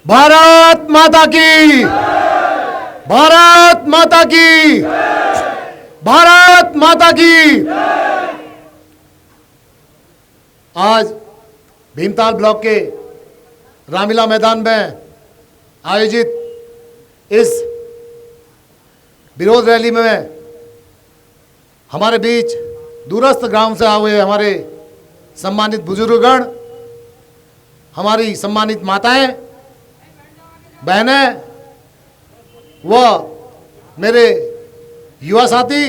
भारत माता की, भारत माता की, भारत माता की। आज भीमताल ब्लॉक के रामलीला मैदान में आयोजित इस विरोध रैली में हमारे बीच दूरस्थ ग्राम से आए हुए हमारे सम्मानित बुजुर्गगण, हमारी सम्मानित माताएं, बहनें व मेरे युवा साथी,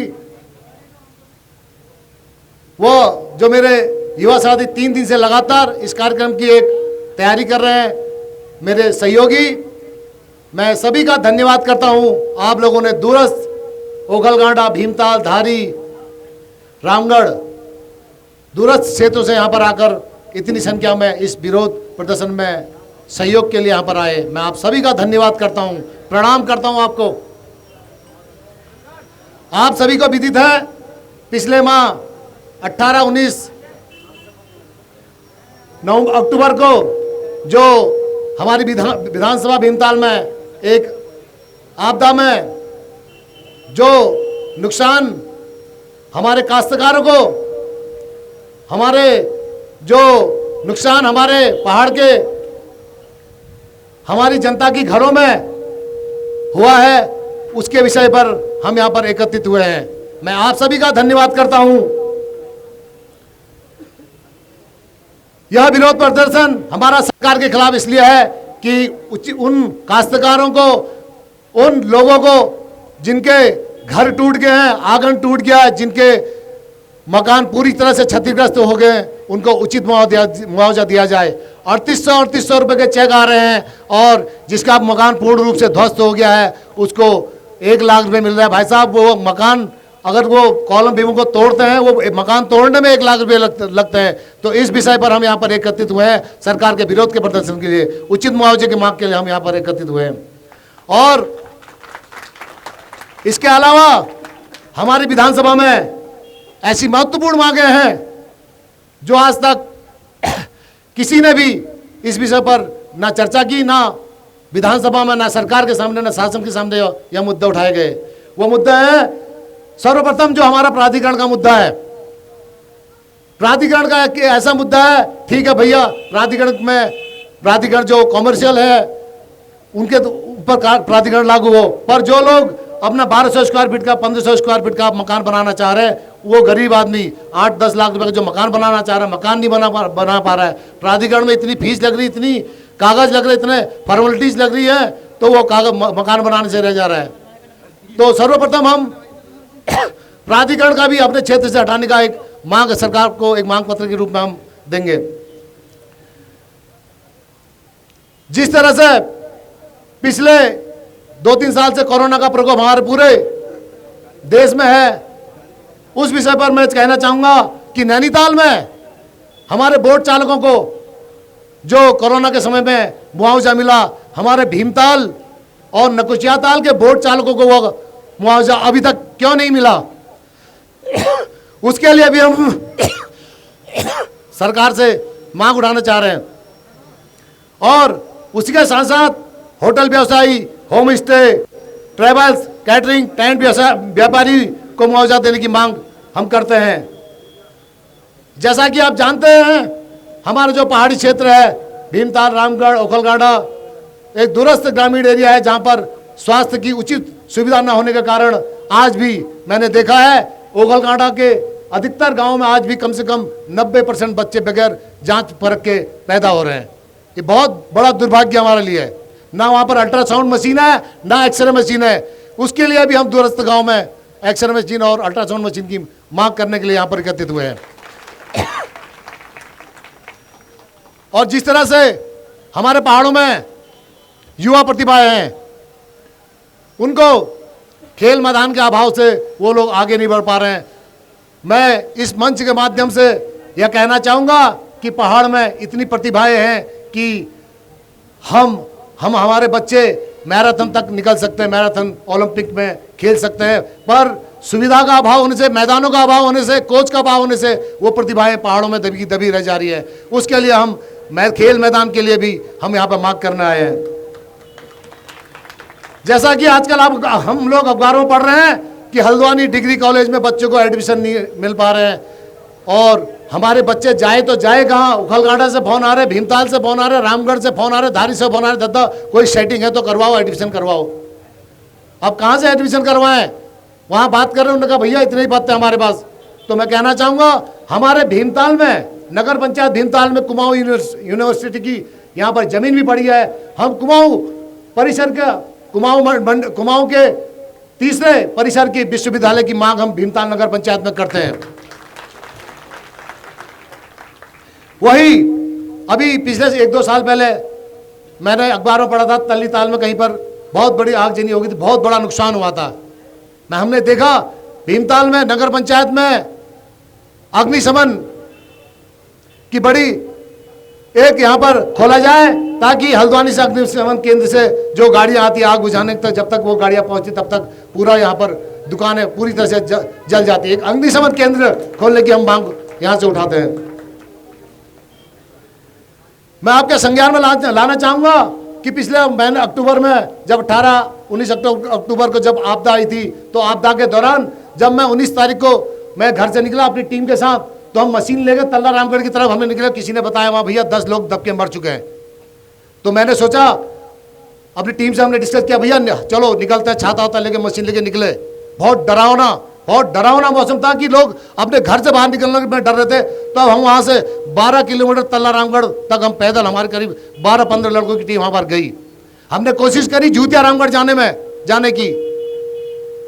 वो जो मेरे युवा साथी 3 दिन से लगातार इस कार्यक्रम की एक तैयारी कर रहे हैं, मेरे सहयोगी, मैं सभी का धन्यवाद करता हूं। आप लोगों ने दूरस्थ ओखलगांडा, भीमताल, धारी, रामगढ़ दूरस्थ क्षेत्रों से यहाँ पर आकर इतनी संख्या में इस विरोध प्रदर्शन में सहयोग के लिए यहाँ पर आए। मैं आप सभी का धन्यवाद करता हूँ, प्रणाम करता हूँ आपको। आप सभी को विदित है, पिछले माह 18, 19 अक्टूबर को जो हमारी विधानसभा भीमताल में एक आपदा में जो नुकसान हमारे काश्तकारों को, हमारे जो नुकसान हमारे पहाड़ के हमारी जनता की घरों में हुआ है, उसके विषय पर हम यहाँ पर एकत्रित हुए हैं। मैं आप सभी का धन्यवाद करता हूं। यह विरोध प्रदर्शन हमारा सरकार के खिलाफ इसलिए है कि उन काश्तकारों को, उन लोगों को जिनके घर टूट गए हैं, आंगन टूट गया है, जिनके मकान पूरी तरह से क्षतिग्रस्त हो गए हैं, उनको उचित मुआवजा दिया जाए। 3800 रुपए के चेक आ रहे हैं और जिसका मकान पूर्ण रूप से ध्वस्त हो गया है उसको 1 लाख रुपए मिल रहा है। भाई साहब, वो मकान अगर वो कॉलम बीमों को तोड़ते हैं, वो मकान तोड़ने में 1 लाख रुपए लगते हैं। तो इस विषय पर हम यहाँ पर एकत्रित हुए हैं, सरकार के विरोध के प्रदर्शन के लिए, उचित मुआवजे की मांग के लिए हम यहाँ पर एकत्रित हुए हैं। और इसके अलावा हमारी विधानसभा में ऐसी महत्वपूर्ण मांगे हैं जो आज तक किसी ने भी इस विषय पर ना चर्चा की, ना विधानसभा में, ना सरकार के सामने, ना शासन के सामने यह मुद्दे उठाए गए। वो मुद्दा है, सर्वप्रथम जो हमारा प्राधिकरण का मुद्दा है। प्राधिकरण का एक ऐसा मुद्दा है, ठीक है भैया, प्राधिकरण जो कॉमर्शियल है उनके ऊपर प्राधिकरण लागू हो, पर जो लोग अपना 1200 स्क्वायर फीट का, 1500 स्क्वायर फीट का मकान बनाना चाह रहे हैं, वो गरीब आदमी 8-10 लाख रुपए का जो मकान बनाना चाह रहा है, मकान नहीं बना पा रहा है। प्राधिकरण में इतनी फीस लग रही, इतनी कागज लग रहे, इतने फॉर्मेलिटीज लग रही है, तो वो मकान बनाने से रह जा रहा है। तो सर्वप्रथम हम प्राधिकरण का भी अपने क्षेत्र से हटाने का एक मांग सरकार को एक मांग पत्र के रूप में हम देंगे। जिस तरह से पिछले 2-3 साल से कोरोना का प्रकोप हमारे पूरे देश में है, उस विषय पर मैं कहना चाहूंगा कि नैनीताल में हमारे बोट चालकों को जो कोरोना के समय में मुआवजा मिला, हमारे भीमताल और नकुचियाताल के बोट चालकों को वो मुआवजा अभी तक क्यों नहीं मिला? उसके लिए भी हम सरकार से मांग उठाना चाह रहे हैं। और उसी के साथ साथ होटल व्यवसायी, home stay, travels, catering, tent व्यापारी को मुआवजा देने की मांग हम करते हैं। जैसा कि आप जानते हैं, हमारा जो पहाड़ी क्षेत्र है, भीमताल, रामगढ़, ओखलगांडा एक दूरस्थ ग्रामीण एरिया है, जहां पर स्वास्थ्य की उचित सुविधा न होने के कारण आज भी मैंने देखा है, ओखलगांडा के अधिकतर गांवों में आज भी कम से कम 90% बच्चे बगैर जांच परख के पैदा हो रहे हैं। ये बहुत बड़ा दुर्भाग्य हमारे लिए है। ना वहाँ पर अल्ट्रासाउंड मशीन है, ना एक्सरे मशीन है। उसके लिए भी हम दूरस्थ गांव में एक्सरे मशीन और अल्ट्रासाउंड मशीन की मांग करने के लिए यहाँ पर एकत्रित हुए हैं। और जिस तरह से हमारे पहाड़ों में युवा प्रतिभाएं हैं, उनको खेल मैदान के अभाव से वो लोग आगे नहीं बढ़ पा रहे हैं। मैं इस मंच के माध्यम से यह कहना चाहूँगा कि पहाड़ में इतनी प्रतिभाएं हैं कि हमारे बच्चे मैराथन तक निकल सकते हैं, मैराथन ओलंपिक में खेल सकते हैं, पर सुविधा का अभाव होने से, मैदानों का अभाव होने से, कोच का अभाव होने से वो प्रतिभाएं पहाड़ों में दबी रह जा रही है। उसके लिए हम खेल मैदान के लिए भी हम यहाँ पर मांग करने आए हैं। जैसा कि आजकल आप हम लोग अखबारों में पढ़ रहे हैं कि हल्द्वानी डिग्री कॉलेज में बच्चों को एडमिशन नहीं मिल पा रहे हैं, और हमारे बच्चे जाए तो जाए कहाँ। उखलगाड़ा से फोन आ रहे, भीमताल से फोन आ रहे, रामगढ़ से फोन आ रहे, धारी से फोन आ रहे, दादा कोई सेटिंग है तो करवाओ, एडमिशन करवाओ। अब कहाँ से एडमिशन करवाएं? वहाँ बात कर रहे हैं, उन्होंने कहा भैया इतने ही बात है हमारे पास। तो मैं कहना चाहूँगा हमारे भीमताल में, नगर पंचायत भीमताल में कुमाऊं यूनिवर्सिटी की यहाँ पर जमीन भी पड़ी है। हम कुमाऊं परिसर का, कुमाऊं के तीसरे परिसर की विश्वविद्यालय की मांग हम भीमताल नगर पंचायत में करते हैं। वही अभी पिछले 1-2 साल पहले मैंने अखबार में पढ़ा था, तल्लीताल में कहीं पर बहुत बड़ी आगजनी हो गई थी, बहुत बड़ा नुकसान हुआ था। हमने देखा भीमताल में नगर पंचायत में अग्निशमन की बड़ी एक यहाँ पर खोला जाए, ताकि हल्द्वानी से अग्निशमन केंद्र से जो गाड़ियाँ आती है आग बुझाने तक, जब तक वो गाड़ियाँ पहुँचती तब तक पूरा यहाँ पर दुकानें पूरी तरह से जल जाती है। एक अग्निशमन केंद्र खोलने की हम मांग यहाँ से उठाते हैं। मैं आपके संज्ञान में लाना चाहूँगा कि पिछले महीने अक्टूबर में जब 19 अक्टूबर को जब आपदा आई थी, तो आपदा के दौरान जब मैं 19 तारीख को मैं घर से निकला अपनी टीम के साथ, तो हम मशीन लेकर तल्ला रामगढ़ की तरफ हमें निकले। किसी ने बताया वहाँ भैया 10 लोग दब के मर चुके हैं। तो मैंने सोचा, अपनी टीम से हमने डिस्कस किया, भैया चलो निकलते हैं, छाता होता लेके मशीन लेके निकले। बहुत डरावना मौसम था कि लोग अपने घर से बाहर निकलने में डर रहे थे। तो अब हम वहाँ से 12 किलोमीटर तल्ला रामगढ़ तक हम पैदल, हमारे करीब 12-15 लड़कों की टीम वहाँ पर गई। हमने कोशिश करी जूतिया रामगढ़ जाने की,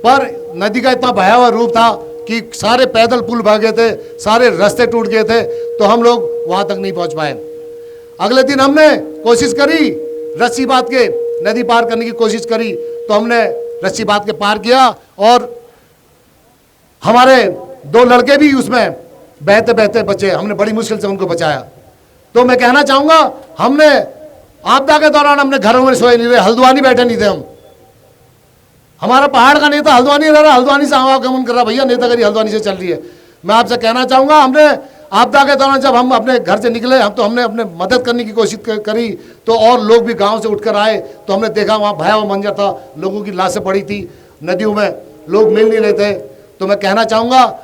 पर नदी का इतना भयावह रूप था कि सारे पैदल पुल बह गए थे, सारे रास्ते टूट गए थे, तो हम लोग वहाँ तक नहीं पहुँच पाए। अगले दिन हमने कोशिश करी रस्सी बांध के नदी पार करने की कोशिश करी, तो हमने रस्सी बांध के पार किया, और हमारे 2 लड़के भी उसमें बहते बहते बचे। हमने बड़ी मुश्किल से उनको बचाया। तो मैं कहना चाहूँगा, हमने आपदा के दौरान हमने घरों में सोए नहीं रहे, हल्द्वानी बैठे नहीं थे हम। हमारा पहाड़ का नेता हल्द्वानी रह रहा, हल्द्वानी से आवागमन कर रहा, भैया नेतागिरी हल्द्वानी से चल रही है। मैं आपसे कहना चाहूँगा, हमने आपदा के दौरान जब हम अपने घर से निकले, हमने अपने मदद करने की कोशिश करी, तो और लोग भी गाँव से उठकर आए। तो हमने देखा वहाँ भयावह मंजर था, लोगों की लाशें पड़ी थी नदियों में, लोग मिल नहीं रहे थे। तो मैं कहना चाहूँगा,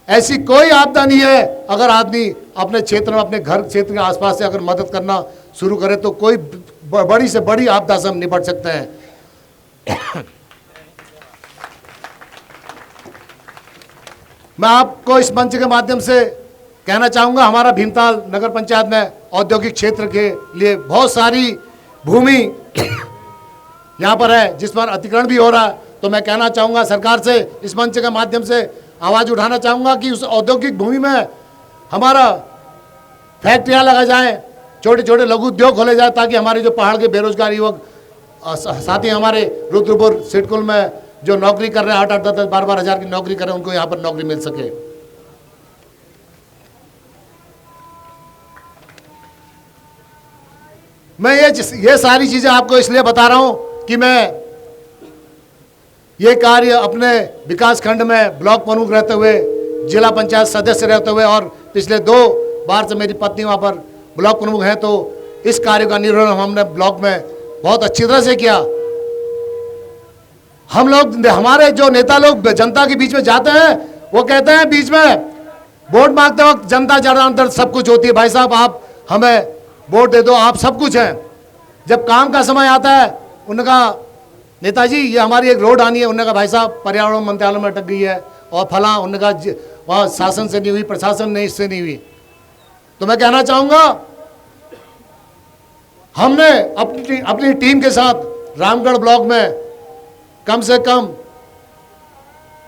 ऐसी कोई आपदा नहीं है, अगर आदमी अपने क्षेत्र में, अपने घर क्षेत्र के आसपास से अगर मदद करना शुरू करे तो कोई बड़ी से बड़ी आपदा से हम निपट सकते हैं। मैं आपको इस मंच के माध्यम से कहना चाहूँगा, हमारा भीमताल नगर पंचायत में औद्योगिक क्षेत्र के लिए बहुत सारी भूमि यहाँ पर है जिस पर अतिक्रमण भी हो रहा है। तो मैं कहना चाहूँगा सरकार से, इस मंच के माध्यम से आवाज़ उठाना चाहूँगा कि उस औद्योगिक भूमि में हमारा फैक्ट्रियाँ लगाई जाएँ, छोटे छोटे लघु उद्योग खोले जाए, ताकि हमारे जो पहाड़ के बेरोजगार युवक साथी हमारे रुद्रपुर सिडकुल में जो नौकरी कर रहे हैं, 8-8, 10-10, 12-12 हज़ार की नौकरी कर रहे हैं, उनको यहाँ पर नौकरी मिल सके। मैं ये सारी चीज़ें आपको इसलिए बता रहा हूँ कि मैं ये कार्य अपने विकास खंड में ब्लॉक प्रमुख रहते हुए, जिला पंचायत सदस्य रहते हुए, और पिछले 2 बार से मेरी पत्नी वहाँ पर ब्लॉक प्रमुख हैं, तो इस कार्य का निर्वहन हमने ब्लॉक में बहुत अच्छी तरह से किया। हम लोग, हमारे जो नेता लोग जनता के बीच में जाते हैं, वो कहते हैं बीच में वोट मांगते वक्त जनता जनार्दन सब कुछ होती है, भाई साहब आप हमें वोट दे दो, आप सब कुछ हैं। जब काम का समय आता है, उनका नेताजी ये हमारी एक रोड आनी है, उन्होंने कहा भाई साहब पर्यावरण मंत्रालय में अटक गई है, और फला, उन्होंने कहा वहाँ शासन से नहीं हुई, प्रशासन ने इससे नहीं हुई। तो मैं कहना चाहूँगा, हमने अपनी टीम के साथ रामगढ़ ब्लॉक में कम से कम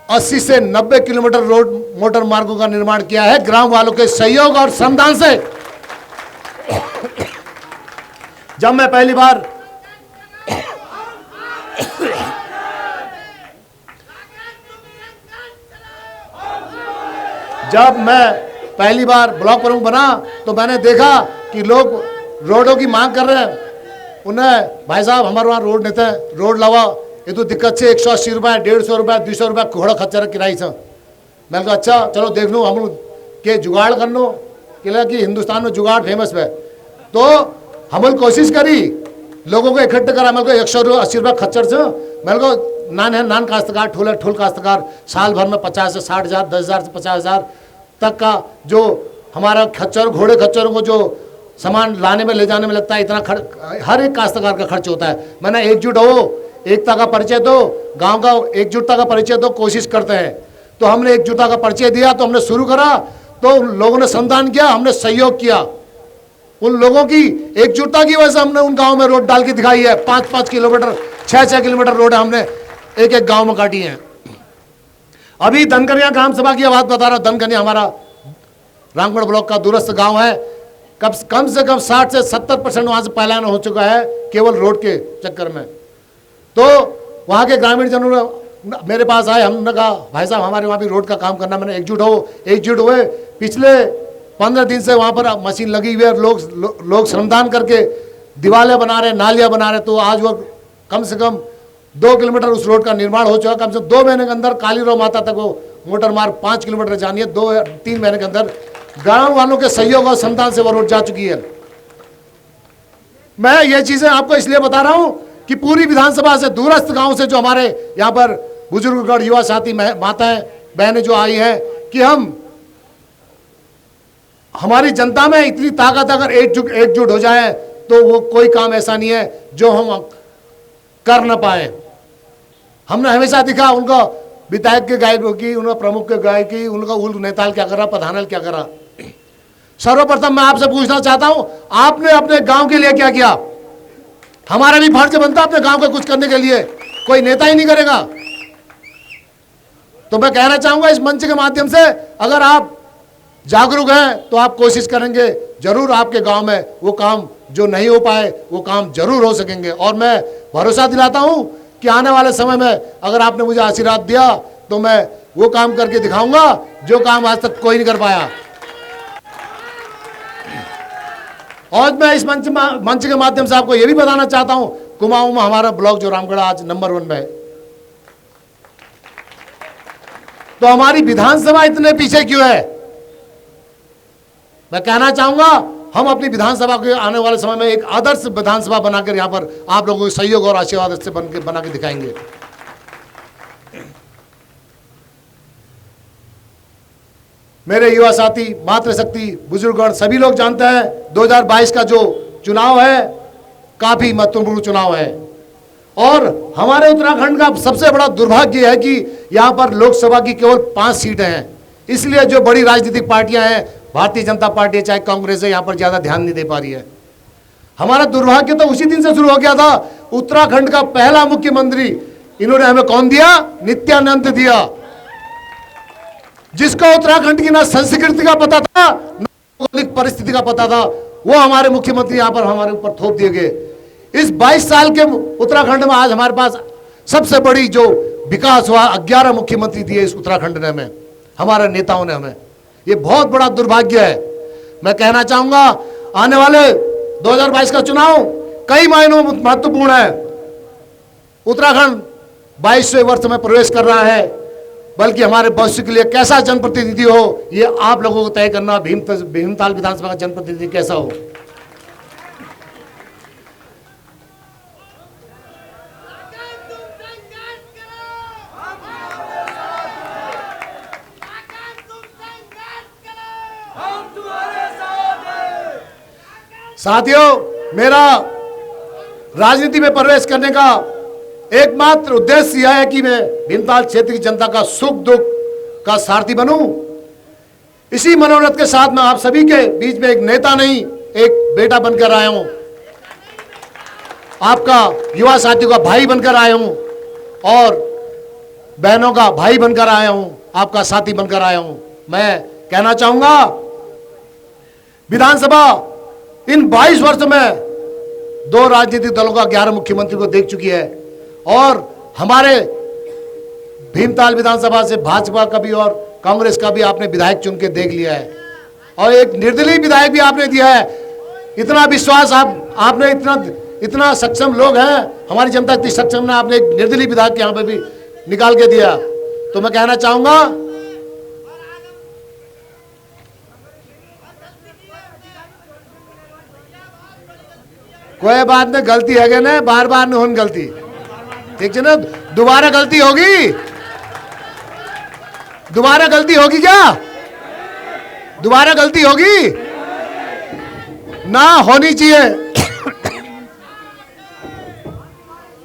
80 से 90 किलोमीटर रोड मोटर मार्गों का निर्माण किया है, ग्राम वालों के सहयोग और श्रमदान से। जब मैं पहली बार ब्लॉक प्रमुख बना, तो मैंने देखा कि लोग रोडों की मांग कर रहे हैं। उन्हें भाई साहब हमारे वहाँ रोड नहीं थे, रोड लावा, ये तो दिक्कत से 180 रुपये, 150 रुपये, 200 रुपये घोड़ा खच्चर किराई से। मैंने कहा अच्छा चलो देख लो, हम के जुगाड़ कर लो, कि हिंदुस्तान में जुगाड़ फेमस है। तो हम कोशिश करी लोगों को इकट्ठे करा। मेरे को 180 रुपये खच्चर से मेरे को नान है, नान काश्तकार, ठुल काश्तकार साल भर में 50 से 60 हज़ार, 10 हज़ार से 50 हज़ार तक का जो हमारा खच्चर, घोड़े खच्चरों को जो सामान लाने में ले जाने में लगता है, इतना हर एक काश्तकार का खर्च होता है। मैंने एकजुट हो, एकता का परिचय दो, गांव का एकजुटता का परिचय दो, कोशिश करते हैं। तो हमने एकजुटता का परिचय दिया, तो हमने शुरू करा, तो लोगों ने श्रमदान किया, हमने सहयोग किया। उन लोगों की एकजुटता की वजह से हमने उन गांव में रोड डाल के दिखाई है। 5-5 किलोमीटर, 6-6 किलोमीटर रोड हमने एक एक गांव में काटी है। अभी धनकनिया ग्राम सभा की बात बता रहा हूं। धनकनिया हमारा रामगढ़ ब्लॉक का दूरस्थ गांव है। कम से कम 60 से 70% वहां से पलायन हो चुका है केवल रोड के चक्कर में। तो वहाँ के ग्रामीण जनों ने मेरे पास आए, हमने कहा भाई साहब हमारे वहाँ भी रोड का काम करना। मैंने एकजुट हुए। पिछले 15 दिन से वहाँ पर मशीन लगी हुई है, लोग श्रमदान करके दीवारें बना रहे, नालियाँ बना रहे। तो आज वो कम से कम 2 किलोमीटर उस रोड का निर्माण हो चुका। कम से कम 2 महीने के अंदर कालीराव माता तक वो मोटर मार्ग 5 किलोमीटर जानी है। 2-3 महीने के अंदर गाँव वालों के सहयोग और श्रमदान से वो रोड जा चुकी है। मैं ये चीज़ें आपको इसलिए बता रहा हूँ कि पूरी विधानसभा से, दूरस्थ गांव से जो हमारे यहाँ पर बुजुर्गगढ़ युवा साथी माताएं बहनें जो आई हैं, कि हमारी जनता में इतनी ताकत अगर एकजुट हो जाए तो वो कोई काम ऐसा नहीं है जो हम कर न पाए। हमने हमेशा दिखा उनका विधायक के गायक की, उनका प्रमुख के गायक की, उनका उल्ट नेताल क्या करा, प्रधानल क्या करा। सर्वप्रथम मैं आपसे पूछना चाहता हूं, आपने अपने गांव के लिए क्या किया? हमारा भी फर्ज बनता अपने गांव के कुछ करने के लिए, कोई नेता ही नहीं करेगा। तो मैं कहना चाहूंगा इस मंच के माध्यम से, अगर आप जागरूक हैं तो आप कोशिश करेंगे जरूर आपके गांव में वो काम जो नहीं हो पाए वो काम जरूर हो सकेंगे। और मैं भरोसा दिलाता हूं कि आने वाले समय में अगर आपने मुझे आशीर्वाद दिया तो मैं वो काम करके दिखाऊंगा जो काम आज तक कोई नहीं कर पाया। और मैं इस मंच के माध्यम से आपको यह भी बताना चाहता हूं, कुमाऊं में हमारा ब्लॉक जो रामगढ़ आज नंबर 1 में है। तो हमारी विधानसभा इतने पीछे क्यों है? मैं कहना चाहूंगा हम अपनी विधानसभा के आने वाले समय में एक आदर्श विधानसभा बनाकर यहां पर आप लोगों के सहयोग और आशीर्वाद से बना के दिखाएंगे। मेरे युवा साथी, मातृशक्ति, बुजुर्गगण सभी लोग जानते हैं 2022 का जो चुनाव है काफी महत्वपूर्ण चुनाव है। और हमारे उत्तराखंड का सबसे बड़ा दुर्भाग्य है कि यहाँ पर लोकसभा की केवल 5 सीटें हैं। इसलिए जो बड़ी राजनीतिक पार्टियां हैं, भारतीय जनता पार्टी चाहे कांग्रेस है, यहाँ पर ज्यादा ध्यान नहीं दे पा रही है। हमारा दुर्भाग्य तो उसी दिन से शुरू हो गया था। उत्तराखंड का पहला मुख्यमंत्री इन्होंने हमें कौन दिया? नित्यानंद दिया, जिसको उत्तराखंड की ना संस्कृति का पता था ना भौगोलिक परिस्थिति का पता था, वो हमारे मुख्यमंत्री यहाँ पर हमारे ऊपर थोप दिए गए। इस 22 साल के उत्तराखंड में आज हमारे पास सबसे बड़ी जो विकास हुआ, 11 मुख्यमंत्री दिए इस उत्तराखंड ने हमें, हमारे नेताओं ने हमें। ये बहुत बड़ा दुर्भाग्य है। मैं कहना चाहूंगा आने वाले 2022 का चुनाव कई मायनों में महत्वपूर्ण है। उत्तराखंड 22वें वर्ष में प्रवेश कर रहा है, बल्कि हमारे भविष्य के लिए कैसा जनप्रतिनिधि हो ये आप लोगों को तय करना। भीमताल विधानसभा का जनप्रतिनिधि कैसा हो। साथियों, मेरा राजनीति में प्रवेश करने का एकमात्र उद्देश्य यह है कि मैं भीमताल क्षेत्र की जनता का सुख दुख का सारथी बनूं। इसी मनोरथ के साथ मैं आप सभी के बीच में एक नेता नहीं, एक बेटा बनकर आया हूं, आपका युवा साथियों का भाई बनकर आया हूं और बहनों का भाई बनकर आया हूं, आपका साथी बनकर आया हूं। मैं कहना चाहूंगा विधानसभा इन 22 वर्ष में 2 राजनीतिक दलों का 11 मुख्यमंत्री को देख चुकी है और हमारे भीमताल विधानसभा से भाजपा का भी और कांग्रेस का भी आपने विधायक चुन के देख लिया है और एक निर्दलीय विधायक भी आपने दिया है। इतना विश्वास आपने इतना सक्षम लोग हैं, हमारी जनता इतनी सक्षम है, आपने एक निर्दलीय विधायक यहाँ पे भी निकाल के दिया। तो मैं कहना चाहूंगा कोई बात नहीं, गलती है ना, बार बार नहीं होनी गलती, ठीक है ना। दोबारा गलती होगी, दोबारा गलती होगी क्या? दोबारा गलती होगी ना, होनी चाहिए।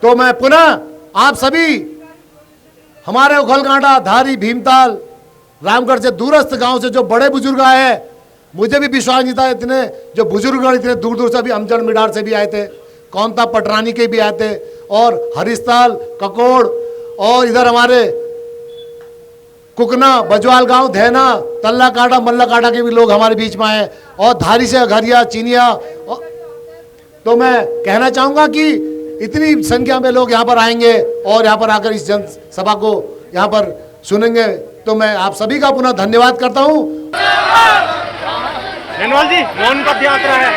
तो मैं पुनः आप सभी हमारे उखलकांटा, धारी, भीमताल, रामगढ़ से दूरस्थ गांव से जो बड़े बुजुर्ग आए हैं, मुझे भी विश्वास नहीं था इतने जो बुजुर्ग इतने दूर दूर से भी, अमजद मिडार से भी आए थे, कौनता पटरानी के भी आए थे, और हरिस्ताल, ककोड़, और इधर हमारे कुकना, बजवाल गांव, धैना, तल्ला काटा, मल्ला काटा के भी लोग हमारे बीच में आए, और धारी से घरिया, चिनिया। तो मैं कहना चाहूंगा कि इतनी संख्या में लोग यहाँ पर आएंगे और यहाँ पर आकर इस जनसभा को यहाँ पर सुनेंगे, तो मैं आप सभी का पुनः धन्यवाद करता हूँ। नैनवाल जी, मौन पद यात्रा है।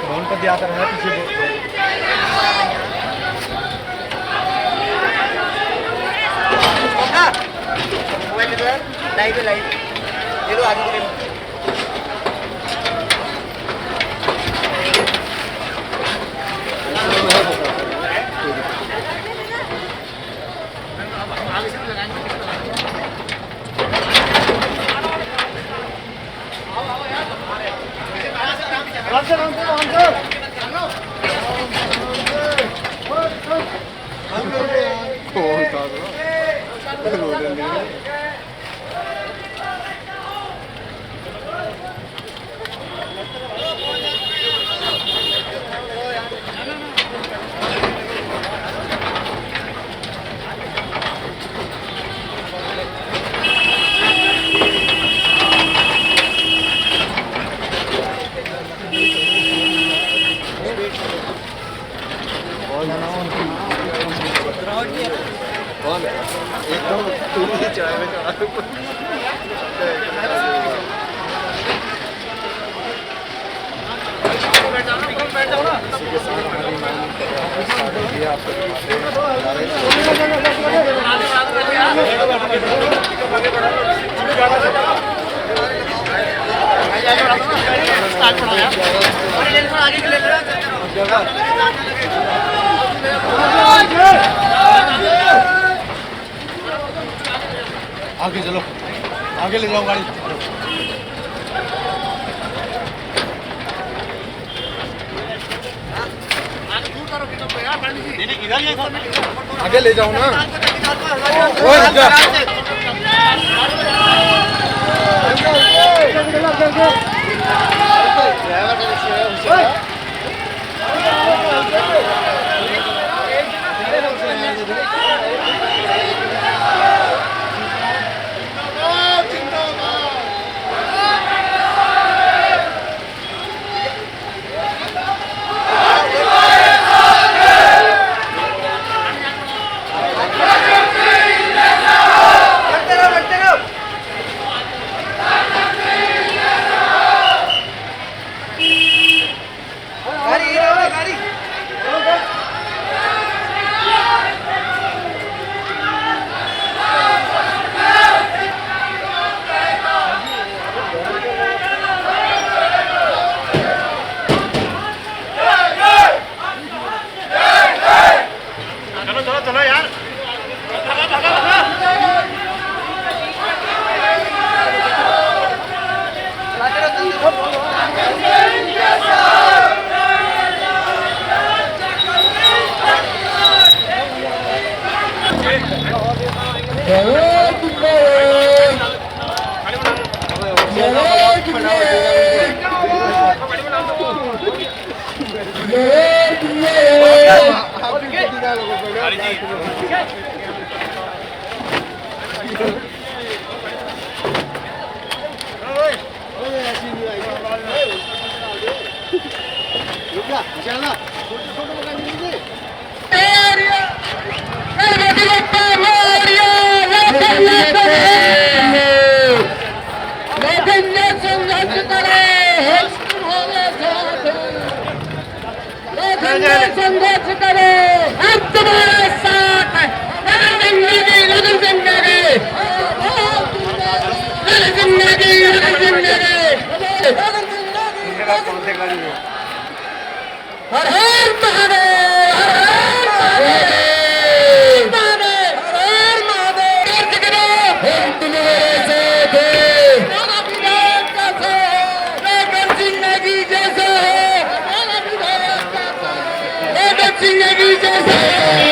मौन पद यात्रा है पीछे। लाइव ये लो आगे के लिए। आगे चलो, आगे ले जाओ गाड़ी। आगे ले जाओ ना। रुपया चलना छोटे छोटे मकान लीजिए संघर्ष करो हम तुम्हारे साथ हैं जिंदगी जिंदगी हर हर महादेव हर हर महादेव हर हर महादेव हम तुम्हारे साथ हैं लेकिन जिंदगी जैसा है लेकिन जिंदगी जैसा है